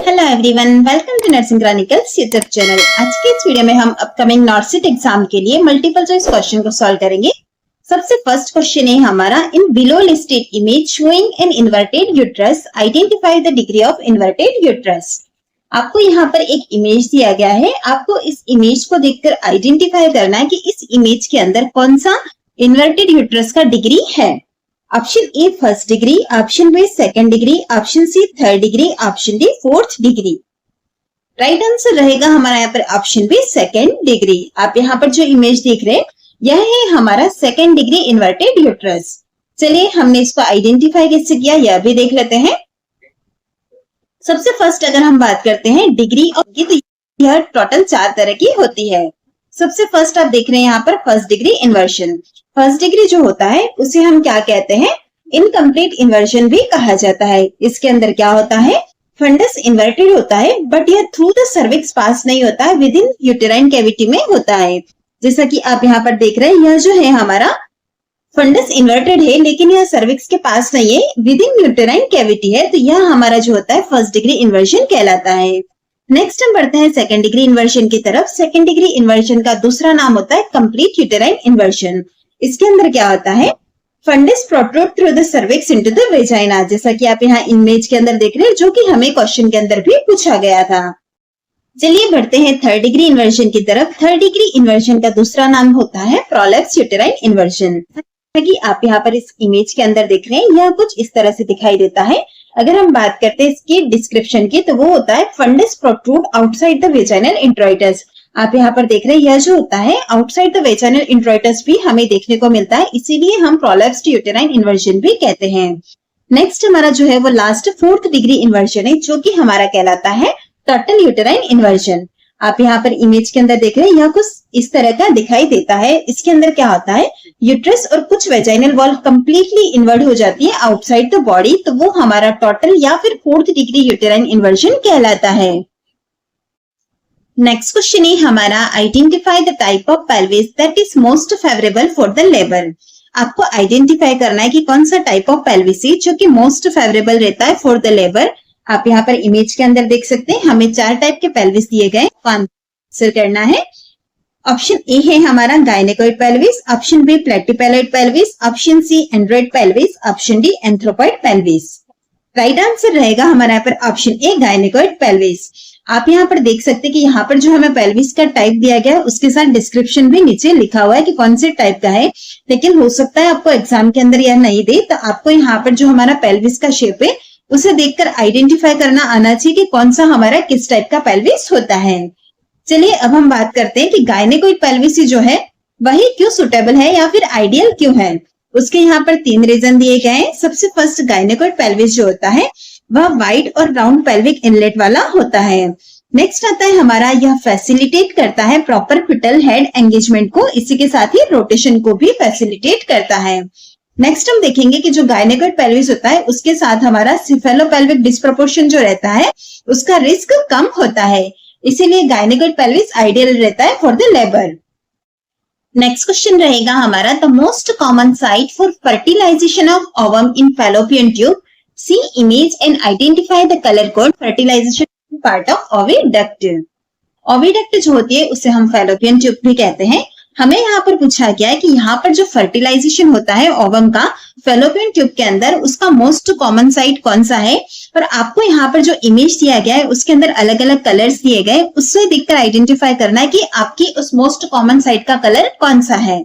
Hello everyone, welcome to nursing chronicles YouTube channel. आज के इस वीडियो में हम अपकमिंग नॉर्सिट एग्जाम के लिए मल्टीपल चॉइस क्वेश्चन को सॉल्व करेंगे। सबसे फर्स्ट क्वेश्चन है हमारा, in below listed image showing an inverted uterus identify the degree of inverted uterus. आपको यहाँ पर एक इमेज दिया गया है, आपको इस इमेज को देखकर आइडेंटिफाई करना है कि इस इमेज के अंदर कौन सा इन्वर्टेड यूट्रस का डिग्री है। Option A first degree, option B second degree, option C third degree, option D fourth degree. Right answer रहेगा हमारा यहाँ पर ऑप्शन बी सेकंड डिग्री। आप यहाँ पर जो इमेज देख रहे हैं यह है हमारा सेकंड डिग्री इन्वर्टेड यूट्रस। चलिए हमने इसको आइडेंटिफाई कैसे किया यह भी देख लेते हैं। सबसे फर्स्ट अगर हम बात करते हैं डिग्री ऑफ की, तो यह टोटल 4 तरह की होती है। सबसे फर्स्ट आप देख रहे हैं यहाँ पर first degree inversion. First degree जो होता है उसे हम क्या कहते हैं, इनकम्प्लीट इन्वर्जन भी कहा जाता है। इसके अंदर क्या होता है, फंडस इन्वर्टेड होता है बट यह थ्रू द सर्विक्स पास नहीं होता है, विद इन यूटेराइन कैविटी में होता है। जैसा कि आप यहाँ पर देख रहे हैं, यह जो है हमारा फंडस इन्वर्टेड है लेकिन यह सर्विक्स के पास नहीं है, विद इन यूटेराइन कैविटी है, तो यह हमारा जो होता है फर्स्ट डिग्री इन्वर्जन कहलाता है। नेक्स्ट हम बढ़ते हैं सेकंड डिग्री इन्वर्जन की तरफ। सेकंड डिग्री इन्वर्जन का दूसरा नाम होता है कंप्लीट यूटेराइन इन्वर्जन। इसके अंदर क्या होता है, fundus protrude through the cervix into the vagina, जैसा कि आप यहाँ इमेज के अंदर देख रहे हैं, जो कि हमें क्वेश्चन के अंदर भी पूछा गया था। चलिए बढ़ते हैं थर्ड डिग्री इन्वर्जन की तरफ। थर्ड डिग्री इन्वर्जन का दूसरा नाम होता है प्रोलैप्स यूटेराइन इन्वर्जन। कि आप यहाँ पर इस इमेज के अंदर देख रहे हैं, यह कुछ इस तरह से दिखाई देता है। अगर हम बात करते हैं इसकी डिस्क्रिप्शन की, तो वो होता है fundus protrude outside the vaginal introitus. आप यहाँ पर देख रहे हैं, यह जो होता है आउटसाइड द वेजाइनल इंट्रोइटस भी हमें देखने को मिलता है, इसीलिए हम प्रोलैप्स्ड यूटेराइन इन्वर्जन भी कहते हैं। नेक्स्ट हमारा जो है वो लास्ट फोर्थ डिग्री इन्वर्जन है, जो कि हमारा कहलाता है टोटल यूटेराइन इन्वर्जन। आप यहाँ पर इमेज के अंदर देख रहे हैं, यह कुछ इस तरह का दिखाई देता है। इसके अंदर क्या होता है, यूट्रस और कुछ वेजाइनल वॉल कंप्लीटली इन्वर्ट हो जाती है आउटसाइड द बॉडी, तो वो हमारा टोटल या फिर फोर्थ डिग्री यूटेराइन इन्वर्जन कहलाता है। नेक्स्ट क्वेश्चन है हमारा, identify the type of pelvis that is most favourable for the labour. आपको आइडेंटिफाई करना है कि कौन सा टाइप ऑफ पेल्विस है जो कि मोस्ट फेवरेबल रहता है फॉर द लेबर। आप यहाँ पर इमेज के अंदर देख सकते हैं, हमें 4 टाइप के पेल्विस दिए गए, आंसर करना है। ऑप्शन ए है हमारा gynaecoid pelvis, option B platypelloid pelvis, option C android pelvis, option D anthropoid pelvis. Right answer रहेगा हमारा यहाँ पर ऑप्शन ए गायनेकोइड पेल्विस। आप यहाँ पर देख सकते हैं कि यहाँ पर जो हमें पेल्विस का टाइप दिया गया है उसके साथ डिस्क्रिप्शन भी नीचे लिखा हुआ है कि कौन से टाइप का है, लेकिन हो सकता है आपको एग्जाम के अंदर यह नहीं दे, तो आपको यहाँ पर जो हमारा पेल्विस का शेप है उसे देखकर आइडेंटिफाई करना आना चाहिए कि कौन सा हमारा किस टाइप का पेल्विस होता है। चलिए अब हम बात करते हैं कि गायनेकोइड पेल्विस जो है वही क्यों सुटेबल है या फिर आइडियल क्यों है। उसके यहाँ पर 3 रीजन दिए गए हैं। सबसे फर्स्ट, गायनेकोइड पेल्विस जो होता है वह वाइड और राउंड पेल्विक इनलेट वाला होता है। नेक्स्ट आता है हमारा, यह फैसिलिटेट करता है प्रॉपर फिटल हेड एंगेजमेंट को, इसी के साथ ही रोटेशन को भी फैसिलिटेट करता है। नेक्स्ट हम देखेंगे कि जो गायनेकोइड पेल्विस होता है उसके साथ हमारा सिफेलोपेल्विक डिस्प्रोपोर्शन जो रहता है उसका रिस्क कम होता है, इसीलिए गायनेकोइड पेल्विस आइडियल रहता है for the labour. Next question रहेगा हमारा, the most common site for fertilisation of ovum in Fallopian tube, see image and identify the colour code fertilisation part of oviduct. Oviduct जो होती है उसे हम फैलोपियन ट्यूब भी कहते हैं। हमें यहाँ पर पूछा गया है कि यहाँ पर जो फर्टिलाइजेशन होता है ओवम का फैलोपियन ट्यूब के अंदर, उसका मोस्ट कॉमन साइट कौन सा है। और आपको यहाँ पर जो इमेज दिया गया है उसके अंदर अलग अलग कलर्स दिए गए, उससे देखकर आइडेंटिफाई करना है कि आपकी उस मोस्ट कॉमन साइट का कलर कौन सा है।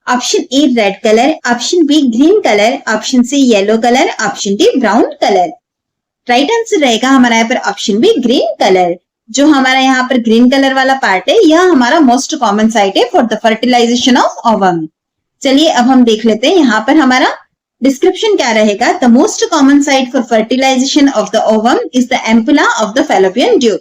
Option A red colour, option B green colour, option C yellow colour, option D brown colour. Right answer रहेगा हमारा यहाँ पर ऑप्शन बी ग्रीन कलर। जो हमारा यहाँ पर ग्रीन कलर वाला पार्ट है यह हमारा मोस्ट कॉमन साइट है for the fertilisation of ovum. चलिए अब हम देख लेते हैं यहाँ पर हमारा डिस्क्रिप्शन क्या रहेगा। The most common site for fertilisation of the ovum is the ampulla of the Fallopian tube.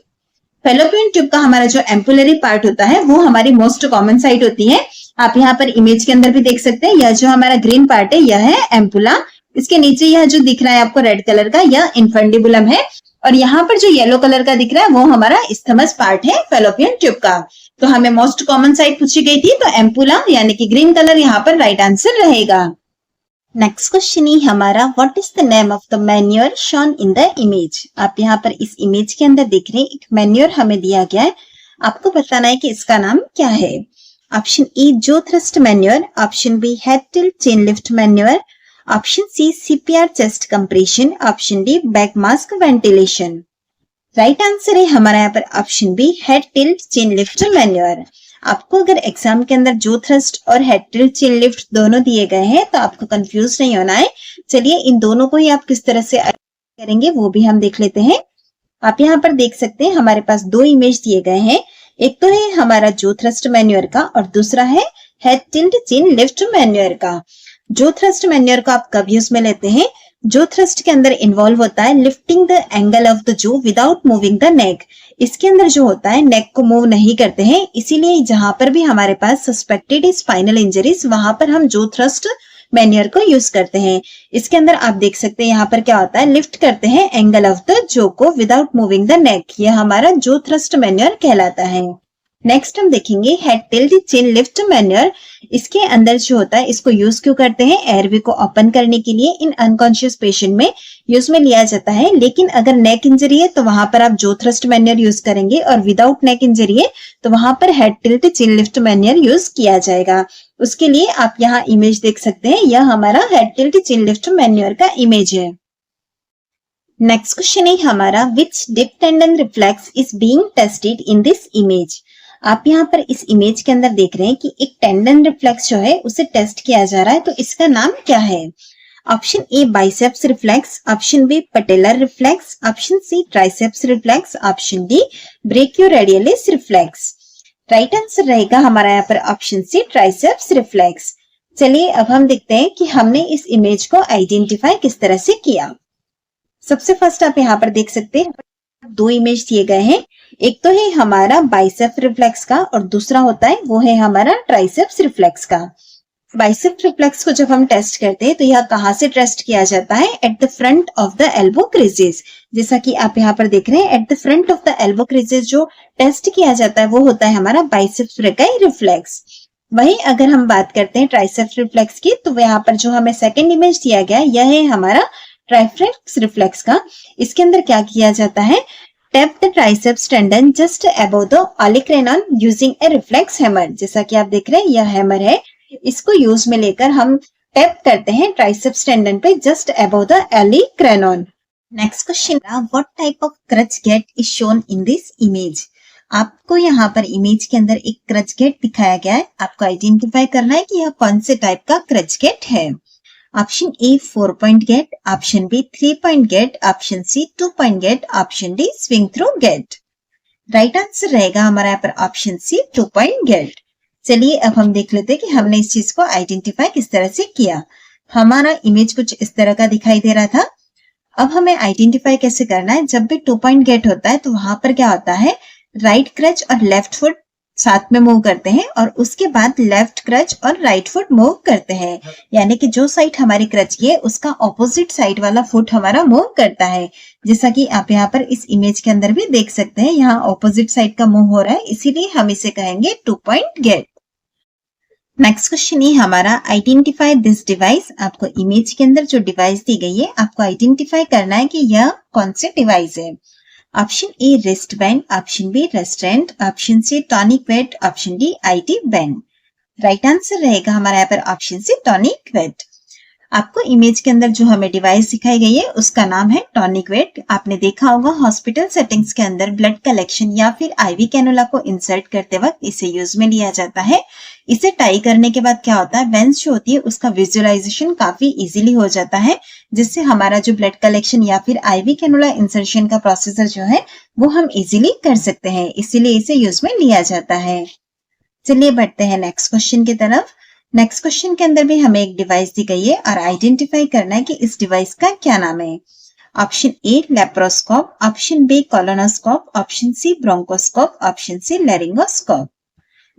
Fallopian tube का हमारा जो एम्पुलरी पार्ट होता है वो हमारी मोस्ट कॉमन साइट होती है। आप यहाँ पर इमेज के अंदर भी देख सकते हैं, यह जो हमारा ग्रीन पार्ट है यह है एम्पुला, इसके नीचे यह जो दिख रहा है आपको रेड कलर का यह इन्फंडिबुलम है, और यहाँ पर जो येलो कलर का दिख रहा है वो हमारा इस्थमस पार्ट है फैलोपियन ट्यूब का। तो हमें मोस्ट कॉमन साइट पूछी गई थी, तो एम्पुला यानी कि ग्रीन कलर यहाँ पर राइट आंसर रहेगा। नेक्स्ट क्वेश्चन ही हमारा what is the name of the manure shown in the image. आप यहाँ पर इस इमेज के अंदर देख रहे हैं एक मैन्योर हमें दिया गया है, आपको बताना है कि इसका नाम क्या है। Option A jaw thrust manoeuvre, option B head tilt chin lift manoeuvre, option C CPR chest compression, option D bag mask ventilation. Right answer है हमारा यहाँ पर option B head tilt chin lift manoeuvre. आपको अगर exam के अंदर जो thrust और हेड टिल्ट चेन लिफ्ट दोनों दिए गए हैं तो आपको कंफ्यूज नहीं होना है। चलिए इन दोनों को ही आप किस तरह से करेंगे वो भी हम देख लेते हैं। आप यहाँ पर देख सकते हैं हमारे पास दो इमेज दिए गए हैं, एक तो है हमारा जो थ्रस्ट मैन्योर का और दूसरा है head tilt chin lift manoeuvre का। जो थ्रस्ट मैन्योर को आप कब यूज में लेते हैं, जो थ्रस्ट के अंदर इन्वॉल्व होता है lifting the angle of the जो विदाउट मूविंग द नेक। इसके अंदर जो होता है नेक को मूव नहीं करते हैं, इसीलिए जहां पर भी हमारे पास सस्पेक्टेड स्पाइनल इंजरीज वहां पर हम जो थ्रस्ट मैन्योर को यूज करते हैं। इसके अंदर आप देख सकते हैं यहाँ पर क्या होता है, लिफ्ट करते हैं एंगल ऑफ द जो को विदाउट मूविंग द नेक, यह हमारा जो थ्रस्ट मैन्योर कहलाता है। नेक्स्ट हम देखेंगे head tilt chin lift manure. इसके अंदर जो होता है इसको यूज क्यों करते हैं, एयरवे को ओपन करने के लिए इन अनकॉन्शियस पेशेंट में यूज में लिया जाता है। लेकिन अगर नेक इंजरी है तो वहां पर आप जो थ्रस्ट मैन्योर यूज करेंगे और विदाउट नेक इंजरी है तो वहां पर head tilt chin lift manure use किया जाएगा। उसके लिए आप यहाँ इमेज देख सकते हैं, यह हमारा head tilt chin lift manoeuvre का इमेज है। नेक्स्ट क्वेश्चन है हमारा which deep tendon reflex is being tested in this image. आप यहाँ पर इस इमेज के अंदर देख रहे हैं कि एक टेंडन रिफ्लेक्स जो है उसे टेस्ट किया जा रहा है, तो इसका नाम क्या है। Option A biceps reflex, option B patellar reflex, option C triceps reflex, option D brachioradialis reflex. Right answer रहेगा हमारा यहाँ पर ऑप्शन सी ट्राइसेप्स रिफ्लेक्स। चलिए अब हम देखते हैं कि हमने इस इमेज को आइडेंटिफाई किस तरह से किया। सबसे फर्स्ट आप यहाँ पर देख सकते हैं दो इमेज दिए गए हैं, एक तो है हमारा बाइसेप्स रिफ्लेक्स का और दूसरा होता है वो है हमारा ट्राइसेप्स रिफ्लेक्स का। बाइसेप्स रिफ्लेक्स को जब हम टेस्ट करते हैं तो यह कहाँ से टेस्ट किया जाता है, at the front of the elbow creases. जैसा कि आप यहाँ पर देख रहे हैं at the front of the elbow creases जो टेस्ट किया जाता है वो होता है हमारा बाइसेप्स रिफ्लेक्स। वहीं अगर हम बात करते हैं ट्राइसेप्स रिफ्लेक्स की तो यहाँ पर जो हमें सेकेंड इमेज दिया गया यह है हमारा ट्राइसेप्स रिफ्लेक्स का। इसके अंदर क्या किया जाता है, tap the triceps tendon just above the olecranon using a reflex hammer. जैसा कि आप देख रहे हैं यह हैमर है, इसको यूज में लेकर हम टैप करते हैं ट्राइसेप्स टेंडन पे just above the olecranon. Next question, what type of crutch gait is shown in this image. आपको यहाँ पर इमेज के अंदर एक क्रच गेट दिखाया गया है, आपको आइडेंटिफाई करना है कि यह कौन से टाइप का क्रच गेट है। Option A 4 point gait, option B 3 point gait, option C 2 point gait, option D swing through gait. Right answer रहेगा हमारा यहाँ पर ऑप्शन सी 2 पॉइंट गेट। चलिए अब हम देख लेते हैं कि हमने इस चीज को आइडेंटिफाई किस तरह से किया। हमारा इमेज कुछ इस तरह का दिखाई दे रहा था। अब हमें आइडेंटिफाई कैसे करना है, जब भी 2 पॉइंट गेट होता है तो वहां पर क्या होता है, राइट क्रच और लेफ्ट फुट साथ में मूव करते हैं और उसके बाद लेफ्ट क्रच और राइट फुट मूव करते हैं, यानी कि जो साइड हमारी क्रच की है उसका ऑपोजिट साइड वाला फुट हमारा मूव करता है। जैसा कि आप यहाँ पर इस इमेज के अंदर भी देख सकते हैं, यहाँ ऑपोजिट साइड का मूव हो रहा है, इसीलिए हम इसे कहेंगे 2 पॉइंट गेट। नेक्स्ट क्वेश्चन है हमारा आइडेंटिफाई दिस डिवाइस। आपको इमेज के अंदर जो डिवाइस दी गई है आपको आइडेंटिफाई करना है कि यह कौन से डिवाइस है। Option A wrist band, option B restraint, option C tonic weight, option D ID band. Right answer रहेगा हमारा यहाँ पर ऑप्शन सी टॉनिक वेट। आपको इमेज के अंदर जो हमें डिवाइस दिखाई गई है उसका नाम है टॉनिक वेट। आपने देखा होगा हॉस्पिटल सेटिंग्स के अंदर ब्लड कलेक्शन या फिर आईवी कैनुला को इंसर्ट करते वक्त इसे यूज में लिया जाता है। इसे टाई करने के बाद क्या होता है, वेंस जो होती है उसका विजुअलाइजेशन काफी इजीली हो जाता है, जिससे हमारा जो ब्लड कलेक्शन या फिर आईवी कैनुला इंसर्शन का प्रोसीजर जो है वो हम इजीली कर सकते हैं, इसीलिए इसे यूज में लिया जाता है। चलिए बढ़ते हैं नेक्स्ट क्वेश्चन की तरफ। नेक्स्ट क्वेश्चन के अंदर भी हमें एक डिवाइस दी गई है और आइडेंटिफाई करना है कि इस डिवाइस का क्या नाम है। Option A laparoscope, option B colonoscope, option C bronchoscope, option C laryngoscope.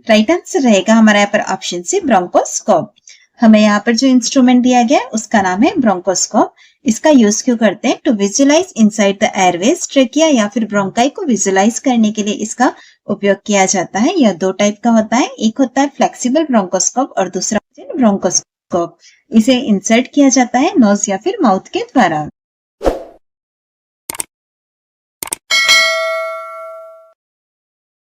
Right answer रहेगा हमारा यहाँ पर ऑप्शन सी ब्रोंकोस्कोप। हमें यहाँ पर जो इंस्ट्रूमेंट दिया गया है उसका नाम है ब्रोंकोस्कोप। इसका यूज क्यों करते हैं, to visualise inside the airways, trachea या फिर ब्रोंकाई को विजुअलाइज करने के लिए इसका उपयोग किया जाता है। यह 2 टाइप का होता है, एक होता है फ्लेक्सिबल ब्रोंकोस्कोप और दूसरा ब्रोंकोस्कोप। स्टेथोस्कोप। इसे इंसर्ट किया जाता है नोज या फिर माउथ के द्वारा।